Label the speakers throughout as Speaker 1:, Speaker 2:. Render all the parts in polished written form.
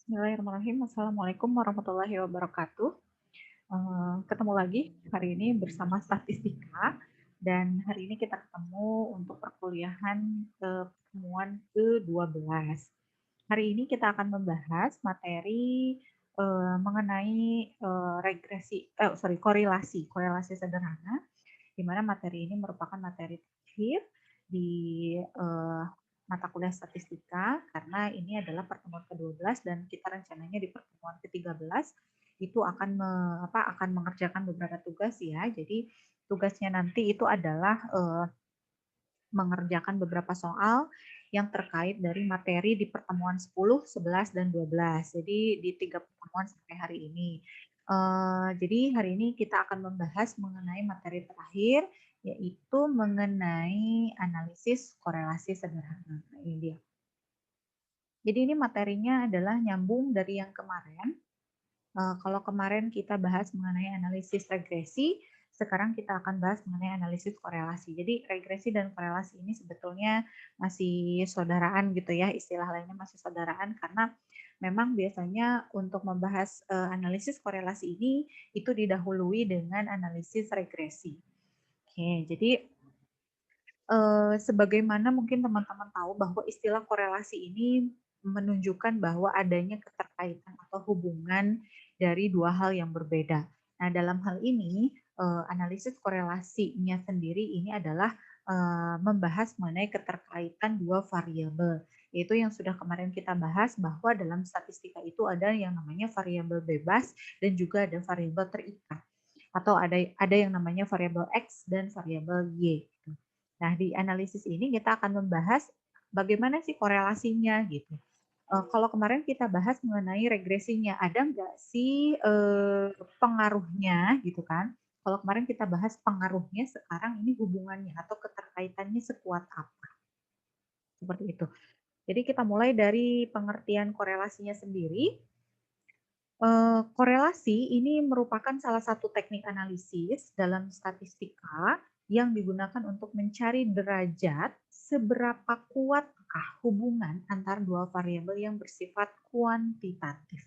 Speaker 1: Bismillahirrahmanirrahim. Assalamualaikum warahmatullahi wabarakatuh. Ketemu lagi hari ini bersama Statistika dan hari ini kita ketemu untuk perkuliahan pertemuan ke-12. Hari ini kita akan membahas materi mengenai korelasi sederhana, di mana materi ini merupakan materi terakhir di mata kuliah statistika karena ini adalah pertemuan ke-12 dan kita rencananya di pertemuan ke-13 itu akan mengerjakan beberapa tugas ya. Jadi tugasnya nanti itu adalah mengerjakan beberapa soal yang terkait dari materi di pertemuan 10, 11, dan 12. Jadi di 3 pertemuan sampai hari ini. Jadi hari ini kita akan membahas mengenai materi terakhir, yaitu mengenai analisis korelasi sederhana. Nah, ini dia. Jadi ini materinya adalah nyambung dari yang kemarin. Kalau kemarin kita bahas mengenai analisis regresi, sekarang kita akan bahas mengenai analisis korelasi. Jadi regresi dan korelasi ini sebetulnya masih saudaraan gitu ya, istilah lainnya masih saudaraan karena memang biasanya untuk membahas analisis korelasi ini itu didahului dengan analisis regresi. Oke, jadi sebagaimana mungkin teman-teman tahu bahwa istilah korelasi ini menunjukkan bahwa adanya keterkaitan atau hubungan dari dua hal yang berbeda. Nah, dalam hal ini analisis korelasinya sendiri ini adalah membahas mengenai keterkaitan dua variabel, yaitu yang sudah kemarin kita bahas bahwa dalam statistika itu ada yang namanya variabel bebas dan juga ada variabel terikat, atau ada yang namanya variabel X dan variabel Y. Nah, di analisis ini kita akan membahas bagaimana sih korelasinya gitu. Kalau kemarin kita bahas mengenai regresinya, ada nggak sih pengaruhnya gitu kan? Kalau kemarin kita bahas pengaruhnya, sekarang ini hubungannya atau keterkaitannya sekuat apa? Seperti itu. Jadi kita mulai dari pengertian korelasinya sendiri. Korelasi ini merupakan salah satu teknik analisis dalam statistika yang digunakan untuk mencari derajat seberapa kuatkah hubungan antar dua variabel yang bersifat kuantitatif.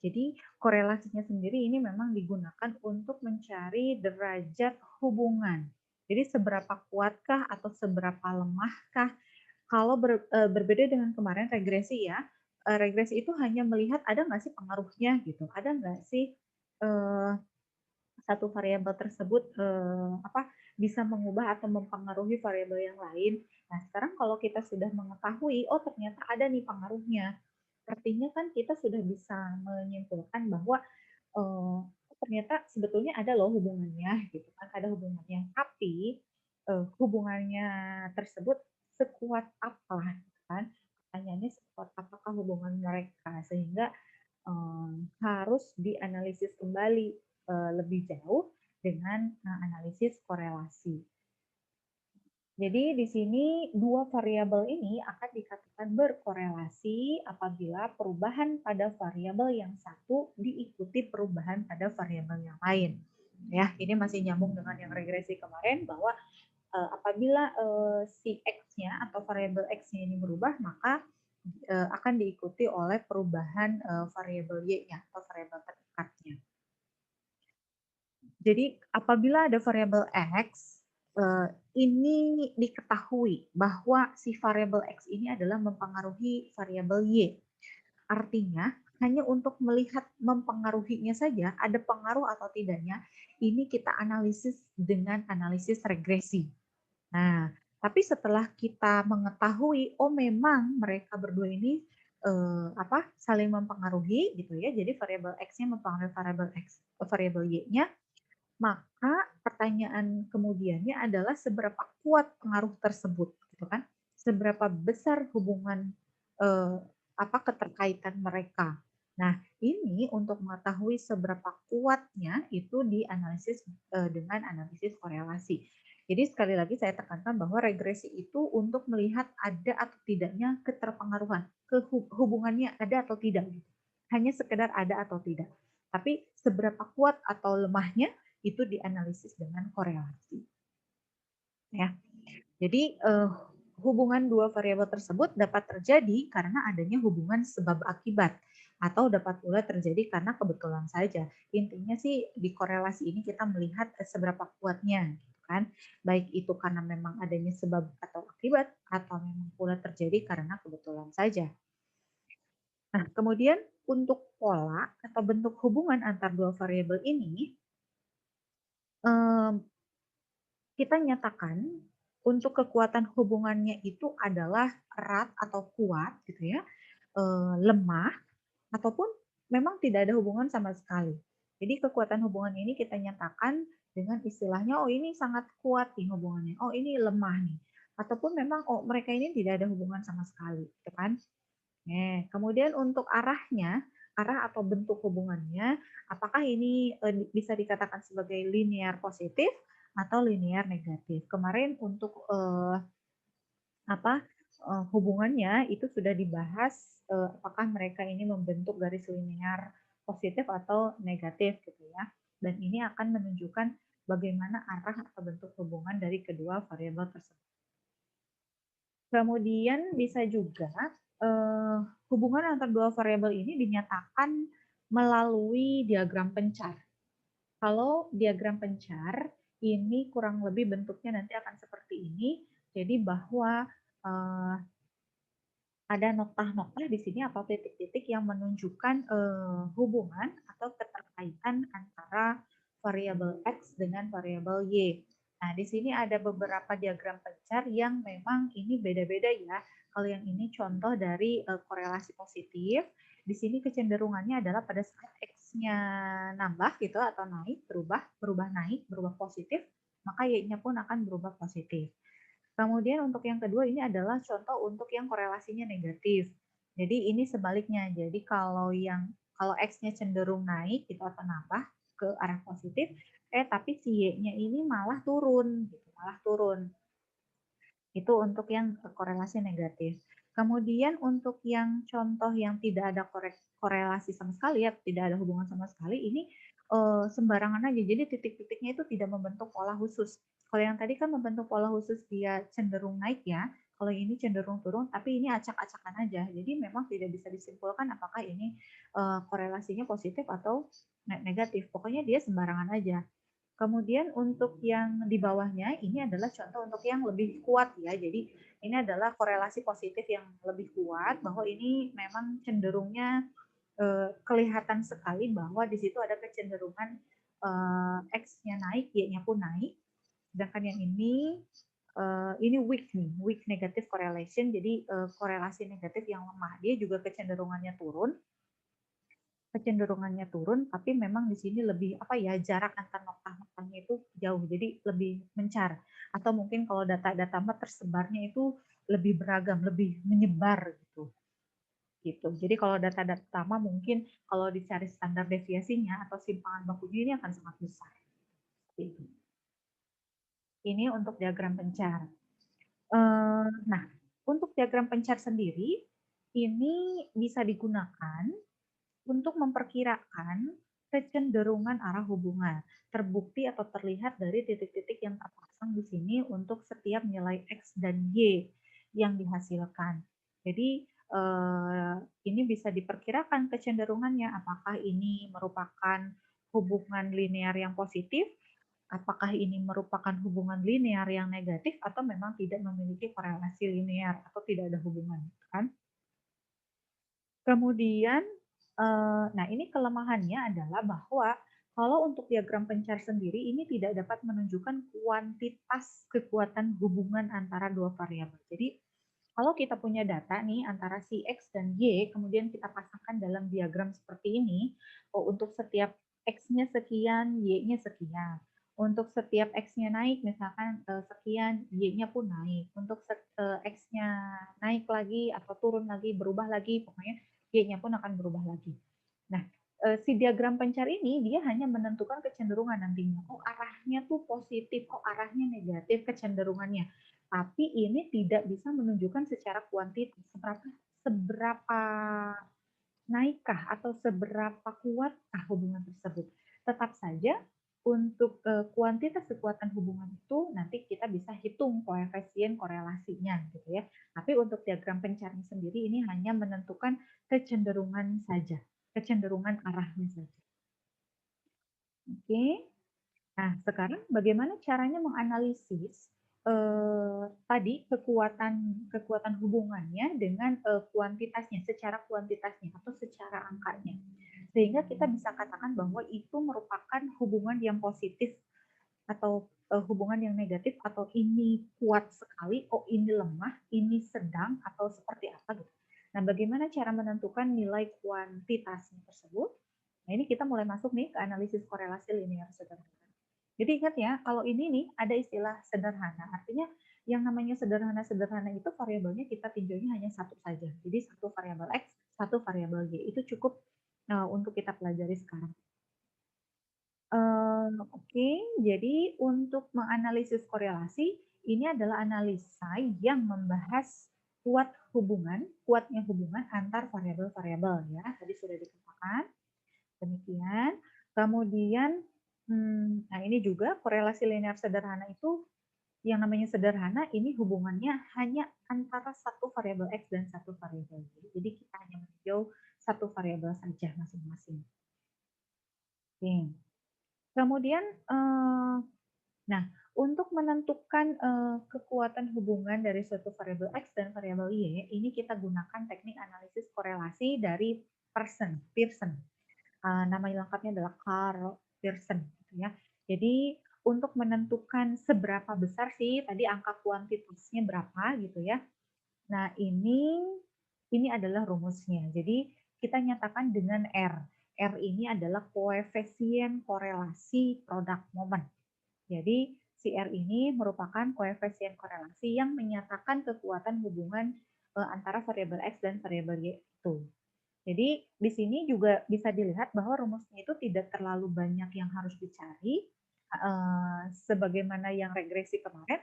Speaker 1: Jadi korelasinya sendiri ini memang digunakan untuk mencari derajat hubungan. Jadi seberapa kuatkah atau seberapa lemahkah. Kalau berbeda dengan kemarin regresi ya, regresi itu hanya melihat ada nggak sih pengaruhnya gitu, ada nggak sih satu variabel tersebut bisa mengubah atau mempengaruhi variabel yang lain. Nah, sekarang kalau kita sudah mengetahui, oh ternyata ada nih pengaruhnya, artinya kan kita sudah bisa menyimpulkan bahwa ternyata sebetulnya ada loh hubungannya gitu kan, ada hubungannya. Tapi hubungannya tersebut sekuat apa gitu kan? Pertanyaannya sekuat apakah hubungan mereka sehingga harus dianalisis kembali lebih jauh dengan analisis korelasi. Jadi di sini dua variabel ini akan dikatakan berkorelasi apabila perubahan pada variabel yang satu diikuti perubahan pada variabel yang lain. Ya, ini masih nyambung dengan yang regresi kemarin bahwa apabila si X-nya atau variabel X-nya ini berubah, maka akan diikuti oleh perubahan variabel Y-nya atau variabel terdekatnya. Jadi apabila ada variabel X, ini diketahui bahwa si variabel X ini adalah mempengaruhi variabel Y. Artinya, hanya untuk melihat mempengaruhinya saja, ada pengaruh atau tidaknya, ini kita analisis dengan analisis regresi. Nah, tapi setelah kita mengetahui, oh memang mereka berdua ini saling mempengaruhi gitu ya. Jadi variabel X-nya mempengaruhi variabel X, variabel Y-nya, maka pertanyaan kemudiannya adalah seberapa kuat pengaruh tersebut, gitu kan? Seberapa besar hubungan keterkaitan mereka. Nah, ini untuk mengetahui seberapa kuatnya itu dianalisis dengan analisis korelasi. Jadi sekali lagi saya tekankan bahwa regresi itu untuk melihat ada atau tidaknya keterpengaruhan, hubungannya ada atau tidak. Hanya sekedar ada atau tidak. Tapi seberapa kuat atau lemahnya itu dianalisis dengan korelasi. Ya. Jadi Hubungan dua variabel tersebut dapat terjadi karena adanya hubungan sebab akibat atau dapat pula terjadi karena kebetulan saja. Intinya sih di korelasi ini kita melihat seberapa kuatnya, gitu kan. Baik itu karena memang adanya sebab atau akibat atau memang pula terjadi karena kebetulan saja. Nah, kemudian untuk pola atau bentuk hubungan antar dua variabel ini, kita nyatakan untuk kekuatan hubungannya itu adalah erat atau kuat gitu ya, lemah ataupun memang tidak ada hubungan sama sekali. Jadi kekuatan hubungan ini kita nyatakan dengan istilahnya, oh ini sangat kuat nih hubungannya, oh ini lemah nih, ataupun memang oh mereka ini tidak ada hubungan sama sekali, gitu kan? Kemudian untuk arahnya, arah atau bentuk hubungannya, apakah ini bisa dikatakan sebagai linear positif atau linear negatif? Kemarin untuk hubungannya itu sudah dibahas apakah mereka ini membentuk garis linear positif atau negatif gitu ya. Dan ini akan menunjukkan bagaimana arah atau bentuk hubungan dari kedua variabel tersebut. Kemudian bisa juga hubungan antara dua variabel ini dinyatakan melalui diagram pencar. Kalau diagram pencar ini kurang lebih bentuknya nanti akan seperti ini. Jadi bahwa ada noktah-noktah di sini atau titik-titik yang menunjukkan hubungan atau keterkaitan antara variabel X dengan variabel Y. Nah, di sini ada beberapa diagram pencar yang memang ini beda-beda ya. Kalau yang ini contoh dari korelasi positif, di sini kecenderungannya adalah pada saat X-nya nambah gitu atau naik, berubah naik, berubah positif, maka Y-nya pun akan berubah positif. Kemudian untuk yang kedua ini adalah contoh untuk yang korelasinya negatif. Jadi ini sebaliknya. Jadi kalau X-nya cenderung naik gitu atau nambah ke arah positif, tapi si Y-nya ini malah turun gitu, malah turun. Itu untuk yang korelasi negatif. Kemudian untuk yang contoh yang tidak ada korelasi sama sekali ya, tidak ada hubungan sama sekali, ini sembarangan aja. Jadi titik-titiknya itu tidak membentuk pola khusus. Kalau yang tadi kan membentuk pola khusus dia cenderung naik ya, kalau ini cenderung turun, tapi ini acak-acakan aja. Jadi memang tidak bisa disimpulkan apakah ini korelasinya positif atau negatif. Pokoknya dia sembarangan aja. Kemudian untuk yang di bawahnya ini adalah contoh untuk yang lebih kuat ya. Jadi ini adalah korelasi positif yang lebih kuat bahwa ini memang cenderungnya kelihatan sekali bahwa di situ ada kecenderungan X-nya naik, Y-nya pun naik. Sedangkan yang ini weak nih, weak negative correlation. Jadi korelasi negatif yang lemah. Dia juga kecenderungannya turun, tapi memang di sini lebih jarak antar noktah-noktahnya itu jauh, jadi lebih mencar. Atau mungkin kalau data-data tersebarnya itu lebih beragam, lebih menyebar gitu. Gitu. Jadi kalau data-data pertama mungkin kalau dicari standar deviasinya atau simpangan bakunya ini akan sangat besar. Ini untuk diagram pencar. Nah, untuk diagram pencar sendiri ini bisa digunakan untuk memperkirakan kecenderungan arah hubungan. Terbukti atau terlihat dari titik-titik yang terpasang di sini untuk setiap nilai X dan Y yang dihasilkan. Jadi ini bisa diperkirakan kecenderungannya apakah ini merupakan hubungan linear yang positif, apakah ini merupakan hubungan linear yang negatif atau memang tidak memiliki korelasi linear atau tidak ada hubungan, kan? Kemudian, nah ini kelemahannya adalah bahwa kalau untuk diagram pencar sendiri ini tidak dapat menunjukkan kuantitas kekuatan hubungan antara dua variabel. Jadi kalau kita punya data nih antara si X dan Y, kemudian kita pasangkan dalam diagram seperti ini, untuk setiap X-nya sekian, Y-nya sekian. Untuk setiap X-nya naik, misalkan sekian, Y-nya pun naik. Untuk X-nya naik lagi atau turun lagi, berubah lagi, pokoknya Y-nya pun akan berubah lagi. Nah, si diagram pencar ini dia hanya menentukan kecenderungan nantinya. Oh, arahnya tuh positif, oh arahnya negatif kecenderungannya. Tapi ini tidak bisa menunjukkan secara kuantitatif seberapa naikkah atau seberapa kuatkah hubungan tersebut. Tetap saja untuk kuantitas kekuatan hubungan itu nanti kita bisa hitung koefisien korelasinya gitu ya. Tapi untuk diagram pencarian sendiri ini hanya menentukan kecenderungan saja, kecenderungan arahnya saja. Oke. Nah, sekarang bagaimana caranya menganalisis tadi kekuatan kekuatan hubungannya dengan kuantitasnya, secara kuantitasnya atau secara angkanya. Sehingga kita bisa katakan bahwa itu merupakan hubungan yang positif atau hubungan yang negatif, atau ini kuat sekali, oh ini lemah, ini sedang, atau seperti apa gitu. Nah, bagaimana cara menentukan nilai kuantitasnya tersebut? Nah, ini kita mulai masuk nih ke analisis korelasi linear sederhana. Jadi ingat ya, kalau ini nih ada istilah sederhana, artinya yang namanya sederhana-sederhana itu variabelnya kita tinjaunya hanya satu saja. Jadi satu variabel X, satu variabel Y. Itu cukup untuk kita pelajari sekarang. Oke, jadi untuk menganalisis korelasi, ini adalah analisa yang membahas kuatnya hubungan antar variabel-variabel ya. Tadi sudah dikatakan demikian. Kemudian, nah ini juga korelasi linear sederhana itu yang namanya sederhana, ini hubungannya hanya antara satu variabel X dan satu variabel Y. Jadi kita hanya meninjau satu variabel saja masing-masing. Oke. Kemudian, nah, untuk menentukan kekuatan hubungan dari suatu variabel X dan variabel Y, ini kita gunakan teknik analisis korelasi dari Pearson. Nama lengkapnya adalah Carl Pearson. Gitu ya. Jadi untuk menentukan seberapa besar sih tadi angka kuantitasnya berapa gitu ya. Nah ini adalah rumusnya. Jadi kita nyatakan dengan R. R ini adalah koefisien korelasi produk momen. Jadi si R ini merupakan koefisien korelasi yang menyatakan kekuatan hubungan antara variabel X dan variabel Y itu. Jadi di sini juga bisa dilihat bahwa rumusnya itu tidak terlalu banyak yang harus dicari. Sebagaimana yang regresi kemarin,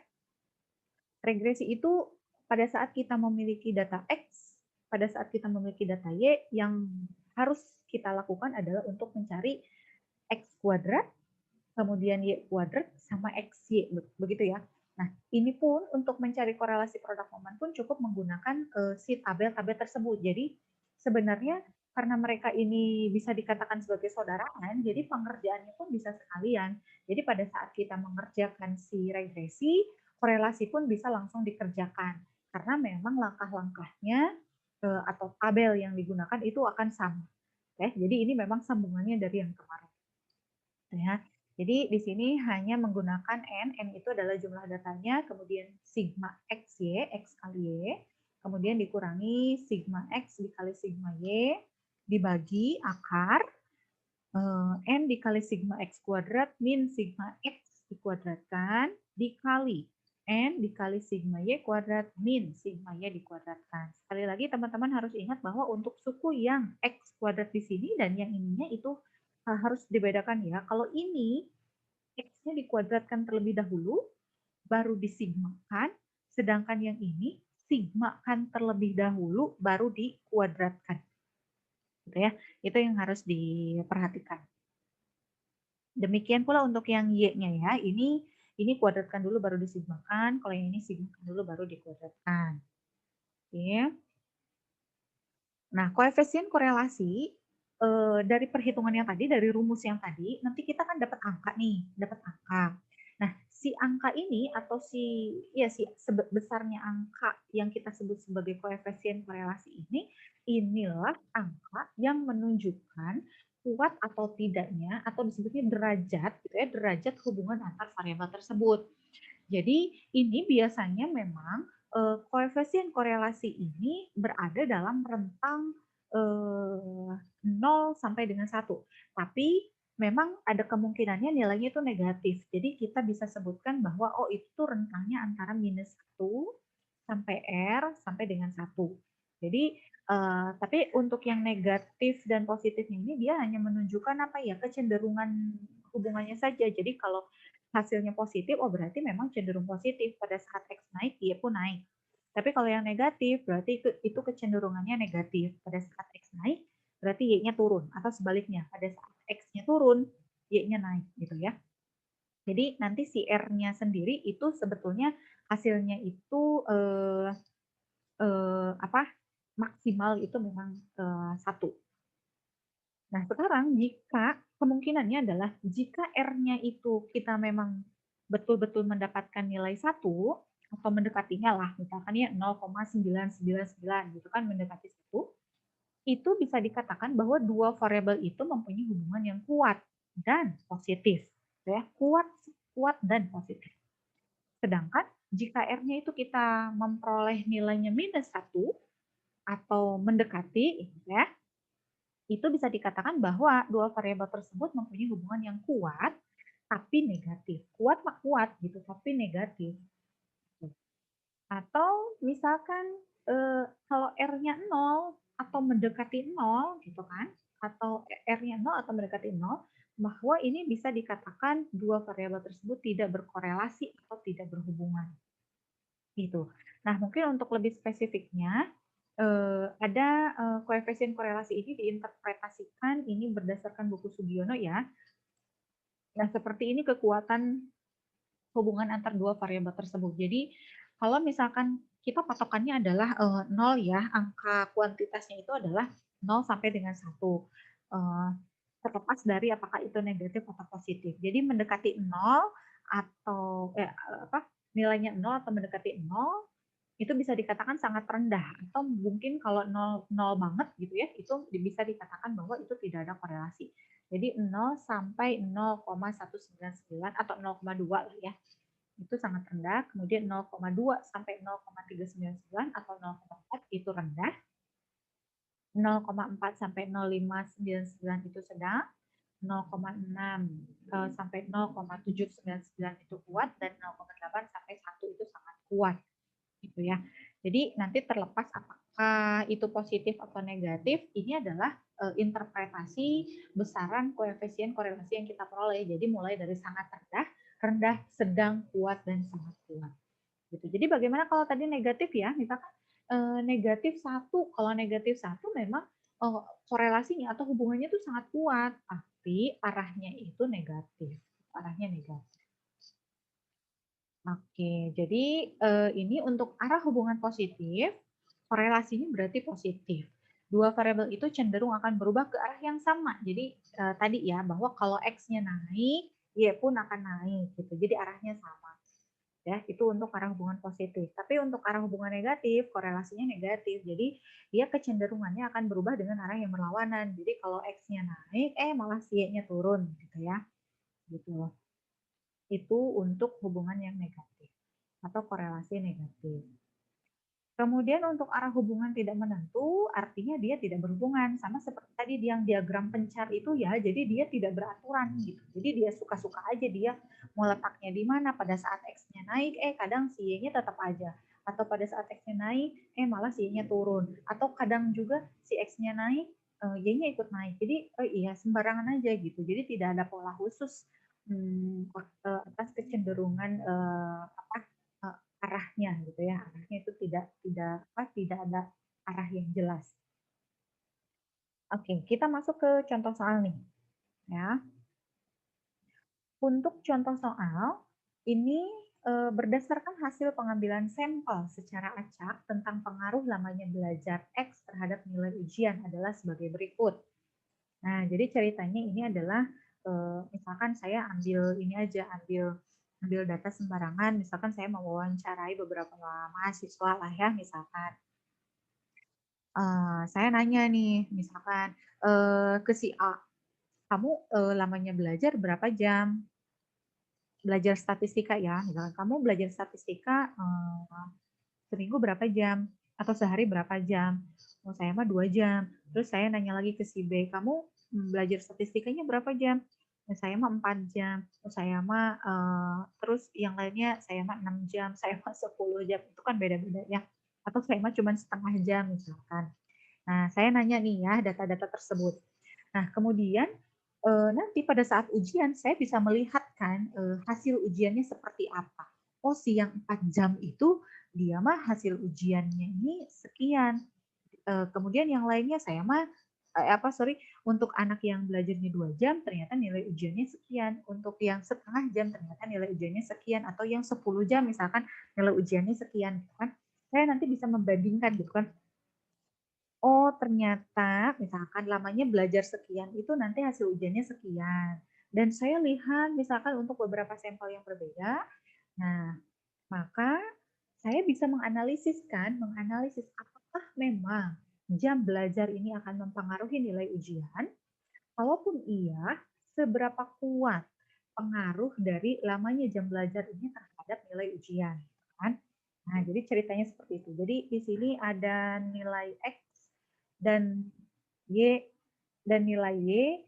Speaker 1: regresi itu pada saat kita memiliki data X, pada saat kita memiliki data Y, yang harus kita lakukan adalah untuk mencari X kuadrat, kemudian Y kuadrat, sama XY, begitu ya. Nah, ini pun untuk mencari korelasi produk momen pun cukup menggunakan si tabel-tabel tersebut. Jadi sebenarnya karena mereka ini bisa dikatakan sebagai saudaraan, jadi pengerjaannya pun bisa sekalian. Jadi pada saat kita mengerjakan si regresi, korelasi pun bisa langsung dikerjakan. Karena memang langkah-langkahnya atau tabel yang digunakan itu akan sama. Jadi ini memang sambungannya dari yang kemarin. Ya. Jadi di sini hanya menggunakan N itu adalah jumlah datanya, kemudian sigma X, Y, X kali Y, kemudian dikurangi sigma X dikali sigma Y, dibagi akar, N dikali sigma X kuadrat min sigma X dikuadratkan, dikali N dikali sigma Y kuadrat min sigma Y dikuadratkan. Sekali lagi teman-teman harus ingat bahwa untuk suku yang X kuadrat di sini dan yang ininya itu harus dibedakan ya. Kalau ini X-nya dikuadratkan terlebih dahulu, baru disigmakan, sedangkan yang ini sigmakan terlebih dahulu, baru dikuadratkan. Gitu ya. Itu yang harus diperhatikan. Demikian pula untuk yang Y-nya ya. Ini kuadratkan dulu baru disigmakan, kalau yang ini sigmakan dulu baru dikuadratkan. Oke. Nah, koefisien korelasi dari perhitungan yang tadi, dari rumus yang tadi, nanti kita kan dapat angka nih, dapat angka. Nah, si angka ini atau si besarnya angka yang kita sebut sebagai koefisien korelasi ini, inilah angka yang menunjukkan kuat atau tidaknya atau disebutnya derajat gitu ya, derajat hubungan antar variabel tersebut. Jadi ini biasanya memang koefisien korelasi ini berada dalam rentang 0 sampai dengan 1. Tapi memang ada kemungkinannya nilainya itu negatif. Jadi kita bisa sebutkan bahwa oh itu rentangnya antara minus 1 sampai R sampai dengan 1. Jadi tapi untuk yang negatif dan positifnya ini dia hanya menunjukkan apa ya, kecenderungan hubungannya saja. Jadi kalau hasilnya positif, oh berarti memang cenderung positif. Pada saat X naik, Y pun naik. Tapi kalau yang negatif, berarti itu kecenderungannya negatif. Pada saat X naik, berarti Y-nya turun. Atau sebaliknya, pada saat X-nya turun, Y-nya naik. Gitu ya. Jadi nanti si R-nya sendiri itu sebetulnya hasilnya itu apa, maksimal itu memang 1. Nah, sekarang jika kemungkinannya adalah jika R-nya itu kita memang betul-betul mendapatkan nilai 1 atau mendekatinya lah, misalkan ya 0,999 gitu kan mendekati 1, itu bisa dikatakan bahwa dua variabel itu mempunyai hubungan yang kuat dan positif, ya, kuat kuat dan positif. Sedangkan jika R-nya itu kita memperoleh nilainya -1 atau mendekati, ya, itu bisa dikatakan bahwa dua variabel tersebut mempunyai hubungan yang kuat tapi negatif. Kuat mah kuat gitu, tapi negatif. Atau misalkan kalau R-nya 0 atau mendekati 0 gitu kan, atau R-nya 0 atau mendekati 0, bahwa ini bisa dikatakan dua variabel tersebut tidak berkorelasi atau tidak berhubungan. Gitu. Nah, mungkin untuk lebih spesifiknya, ada koefisien korelasi ini diinterpretasikan ini berdasarkan buku Sugiono ya. Nah, seperti ini kekuatan hubungan antar dua variabel tersebut. Jadi, kalau misalkan kita patokannya adalah 0 ya, angka kuantitasnya itu adalah 0 sampai dengan 1. Eh, terlepas dari apakah itu negatif atau positif. Jadi mendekati 0 atau apa nilainya 0 atau mendekati 0 itu bisa dikatakan sangat rendah atau mungkin kalau nol nol banget gitu ya, itu bisa dikatakan bahwa itu tidak ada korelasi. Jadi 0 sampai 0,199 atau 0,2 lah ya. Itu sangat rendah. Kemudian 0,2 sampai 0,399 atau 0,4 itu rendah. 0,4 sampai 0,599 itu sedang. 0,6 sampai 0,799 itu kuat dan 0,8 sampai 1 itu sangat kuat gitu ya. Jadi nanti terlepas apakah itu positif atau negatif, ini adalah interpretasi besaran koefisien korelasi yang kita peroleh. Jadi mulai dari sangat rendah, rendah, sedang, kuat, dan sangat kuat. Gitu. Jadi bagaimana kalau tadi negatif ya, misalkan negatif 1, kalau negatif 1 memang korelasinya atau hubungannya itu sangat kuat, tapi arahnya itu negatif. Arahnya negatif. Oke, jadi ini untuk arah hubungan positif, korelasinya berarti positif. Dua variabel itu cenderung akan berubah ke arah yang sama. Jadi tadi ya bahwa kalau X-nya naik, Y pun akan naik gitu. Jadi arahnya sama. Ya, itu untuk arah hubungan positif. Tapi untuk arah hubungan negatif, korelasinya negatif. Jadi dia kecenderungannya akan berubah dengan arah yang berlawanan. Jadi kalau X-nya naik, malah si Y-nya turun gitu ya. Gitu. Itu untuk hubungan yang negatif atau korelasi negatif. Kemudian untuk arah hubungan tidak menentu, artinya dia tidak berhubungan. Sama seperti tadi yang diagram pencar itu ya, jadi dia tidak beraturan gitu. Jadi dia suka-suka aja dia mau letaknya di mana. Pada saat X-nya naik, kadang si Y-nya tetap aja. Atau pada saat X-nya naik, malah si Y-nya turun. Atau kadang juga si X-nya naik, Y-nya ikut naik. Jadi iya sembarangan aja gitu. Jadi tidak ada pola khusus atas kecenderungan apa arahnya gitu ya, arahnya itu tidak ada arah yang jelas. Oke, kita masuk ke contoh soal nih ya. Untuk contoh soal ini berdasarkan hasil pengambilan sampel secara acak tentang pengaruh lamanya belajar X terhadap nilai ujian adalah sebagai berikut. Nah, jadi ceritanya ini adalah misalkan saya ambil ini aja, ambil data sembarangan, misalkan saya mau wawancarai beberapa mahasiswa lah ya, misalkan. Saya nanya nih, misalkan ke si A, kamu lamanya belajar berapa jam? Belajar statistika ya, misalkan kamu belajar statistika seminggu berapa jam? Atau sehari berapa jam? Oh, saya mah 2 jam. Terus saya nanya lagi ke si B, kamu belajar statistikanya berapa jam? Ya, saya mah 4 jam. Oh, saya mah terus yang lainnya saya mah 6 jam, saya mah 10 jam. Itu kan beda-beda ya. Atau saya mah cuma setengah jam misalkan. Nah, saya nanya nih ya data-data tersebut. Nah, kemudian nanti pada saat ujian saya bisa melihat kan hasil ujiannya seperti apa. Oh, si yang 4 jam itu dia mah hasil ujiannya ini sekian. Kemudian yang lainnya saya mah sorry, untuk anak yang belajarnya 2 jam ternyata nilai ujiannya sekian, untuk yang setengah jam ternyata nilai ujiannya sekian, atau yang 10 jam misalkan nilai ujiannya sekian gitu kan. Saya nanti bisa membandingkan gitu kan. Oh, ternyata misalkan lamanya belajar sekian itu nanti hasil ujiannya sekian. Dan saya lihat misalkan untuk beberapa sampel yang berbeda, nah maka saya bisa menganalisis apakah memang jam belajar ini akan mempengaruhi nilai ujian. Kalaupun iya, seberapa kuat pengaruh dari lamanya jam belajar ini terhadap nilai ujian, kan? Nah, jadi ceritanya seperti itu. Jadi di sini ada nilai X dan Y dan nilai Y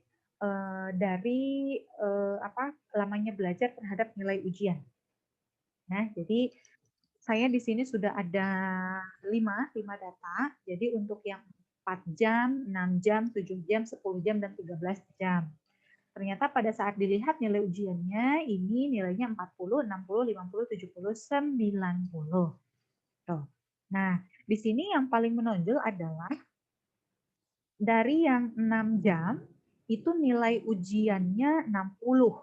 Speaker 1: dari lamanya belajar terhadap nilai ujian. Nah, jadi saya di sini sudah ada 5 data. Jadi untuk yang 4 jam, 6 jam, 7 jam, 10 jam, dan 13 jam. Ternyata pada saat dilihat nilai ujiannya, ini nilainya 40, 60, 50, 70, 90. Tuh. Nah, di sini yang paling menonjol adalah dari yang 6 jam, itu nilai ujiannya 60,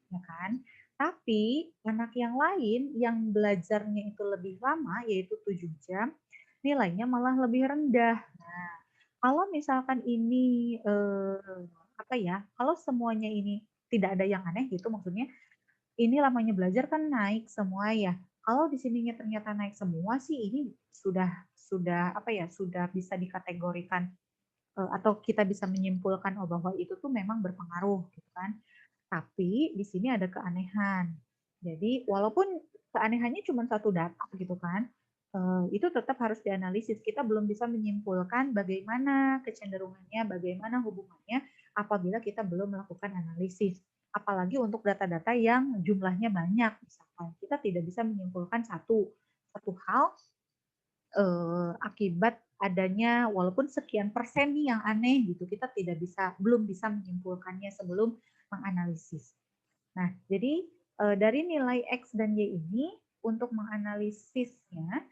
Speaker 1: ya kan? Tapi anak yang lain yang belajarnya itu lebih lama, yaitu 7 jam, nilainya malah lebih rendah. Nah, kalau misalkan ini kalau semuanya ini tidak ada yang aneh gitu, maksudnya ini lamanya belajar kan naik semua ya. Kalau di sininya ternyata naik semua sih, ini sudah bisa dikategorikan atau kita bisa menyimpulkan bahwa itu tuh memang berpengaruh gitu kan. Tapi di sini ada keanehan. Jadi walaupun keanehannya cuma satu data gitu kan, itu tetap harus dianalisis. Kita belum bisa menyimpulkan bagaimana kecenderungannya, bagaimana hubungannya apabila kita belum melakukan analisis. Apalagi untuk data-data yang jumlahnya banyak, misalkan kita tidak bisa menyimpulkan satu hal akibat adanya walaupun sekian persen nih yang aneh gitu, kita belum bisa menyimpulkannya sebelum menganalisis. Nah, jadi dari nilai X dan Y ini untuk menganalisisnya